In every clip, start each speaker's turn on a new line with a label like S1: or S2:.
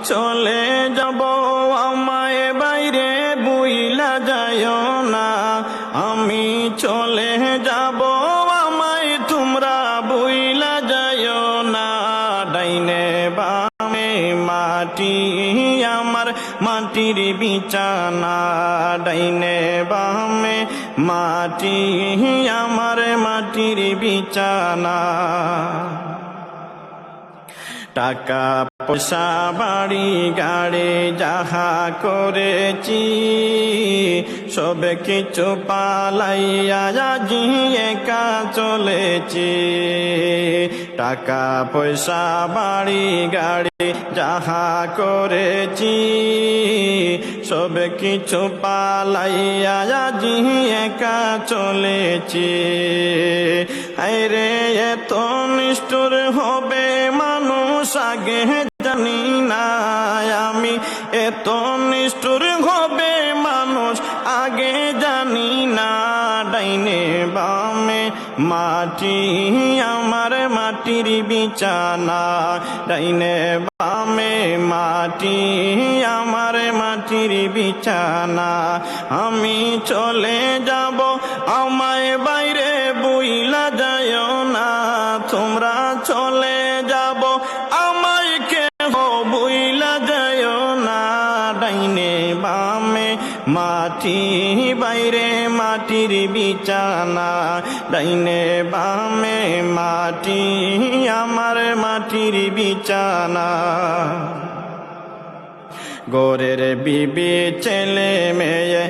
S1: চলে যাব আমায় বাইরে বুইলা যাইও না, আমি চলে যাব আমায় তোমরা বুইলা যাইও না। ডাইনে বামে মাটি আমার মাটির বিছানা, ডাইনে বামে মাটি আমার মাটির বিছানা। টাকা পয়সা বাড়ি গাড়ি যাহা করেছি সব কিছু পালাইয়া আজি একা চলেছি। টাকা পয়সা বাড়ি গাড়ি যাহা করেছি সব কিছু পালাইয়া আজি একা চলেছি। আরে এত নিষ্ঠুর হবে মানুষ আগে জানি না, আমি এত নিষ্ঠুর হবে মানুষ আগে জানি না। ডাইনে বামে মাটি আমার মাটির বিছানা, ডাইনে বামে মাটি আমার মাটির বিছানা। আমি চলে যাব আমায় বাইরে বুইলা যাইও না, তোমরা চলে যাব আমায় কেহ বুইলা যাইও না। ডাইনে বামে মাটি বাইরে মাটির বিছানা, ডাইনে বামে মাটি আমার মাটির বিছানা। গোরের বিবি ছেলে মেয়ে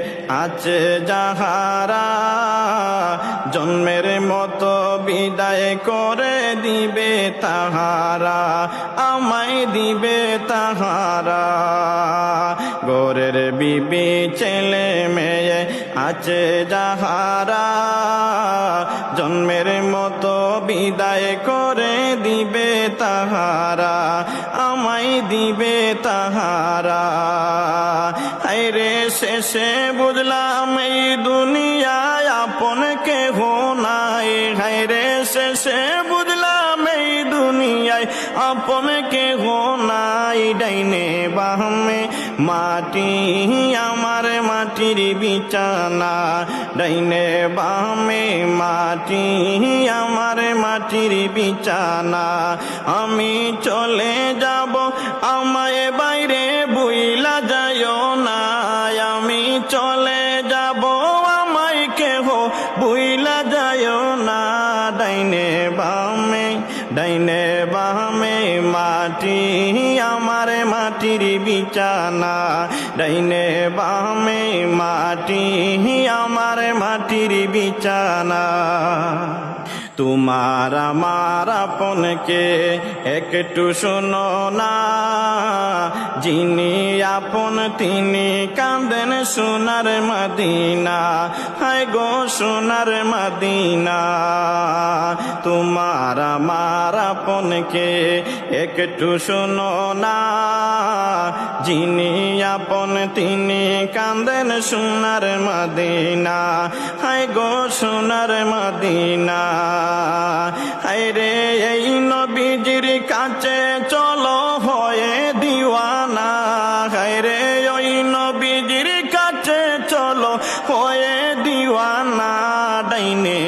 S1: আছে যাহারা জন্মের মতো বিদায় করে দিবে তাহারা, আমায় দিবে তাহারা। গোরের বিবি ছেলে মেয়ে আছে যাহারা জন্মের মতো বিদায় করে দিবে তাহারা, আমায় দিবে তাহারা। আইরে শেষে বুঝলাম এই দুনিয়ায় আপন কেহ নাই, হায়রে শেষে বুঝলাম এই দুনিয়ায় আপন কেহ নাই। ডাইনে বামে মাটি আমার মাটির বিছানা, ডাইনে বামে মাটি আমার মাটির বিছানা। আমি চলে যাব আমায় বাইরে বুইলা যাইও না, আমি চলে যাব আমায় কেহ বুইলা যাইও না। ডাইনে বামে মাটি আমার মাটির বিছানা, ডাইনে বামে মাটি আমার মাটির বিছানা। তোমার আমার আপনকে একটু শোনো না, যিনি আপন তিনি কাঁদেন সোনার মদিনা, হায় গো সোনার মদিনা। তোমার আমার আপনকে একটু শোনো না, যিনি আপন তিনি কাঁদেন সোনার মদিনা, হায় গো সোনার মদিনা। হায়রে এই নবীজির কাছে চলো হয়ে দিওয়ানা, হায়রে ওই নবীজির কাছে চলো হয়ে দিওয়ানা। ডাইনে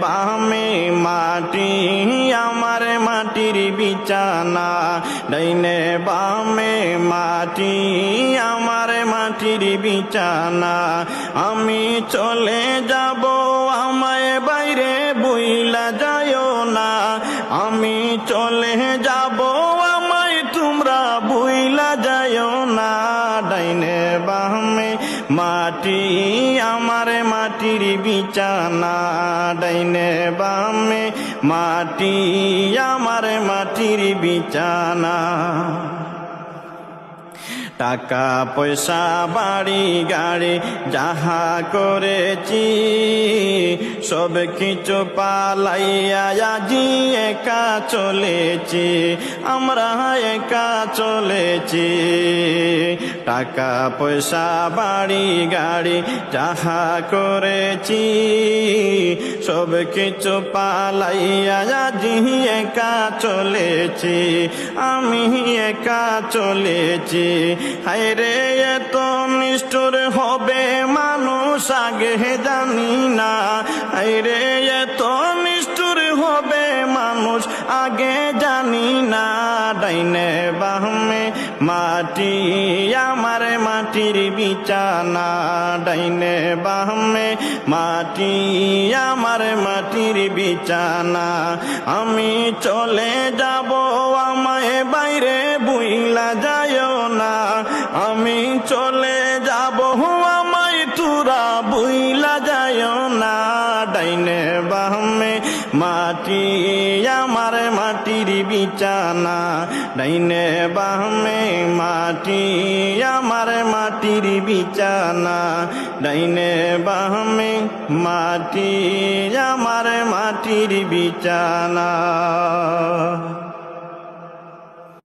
S1: বামে মাটি আমার মাটির বিছানা, ডাইনে বামে মাটি আমার মাটির বিছানা। আমি চলে যাব আমায় বাইরে বুইলা যাইও না, আমি চলে যাব আমায় তোমরা বুইলা যাইও না। ডাইনে বামে মাটি আমার মাটির বিছানা, ডাইনে বামে মাটি আমার মাটির বিছানা। টাকা পয়সা বাড়ি গাড়ি যাহা করেছি সব কিছু পালাইয়া আজি একা চলেছি, আমরা একা চলেছি। টাকা পয়সা বাড়ি গাড়ি যাহা করেছি সব কিছু পালাইয়া আজি একা চলেছি, আমি একা চলেছি। হায়রে এত নিষ্ঠুর হবে মানুষ আগে জানি না, হায়রে এত নিষ্ঠুর হবে মানুষ আগে জানি না। ডাইনে বামে মাটি আমার মাটির বিছানা, ডাইনে বামে মাটি আমার মাটির বিছানা। আমি চলে যাব আমায় বাইরে বুইলা যায়ও না, আমি চলে যাব আমায় তুরা বুইলা যায়ও না। ডাইনে বামে মাটি আমার মাটির বিছানা, ডাইনে বামে মাটি আমার মাটির বিছানা, ডাইনে বামে মাটি আমার মাটির বিছানা।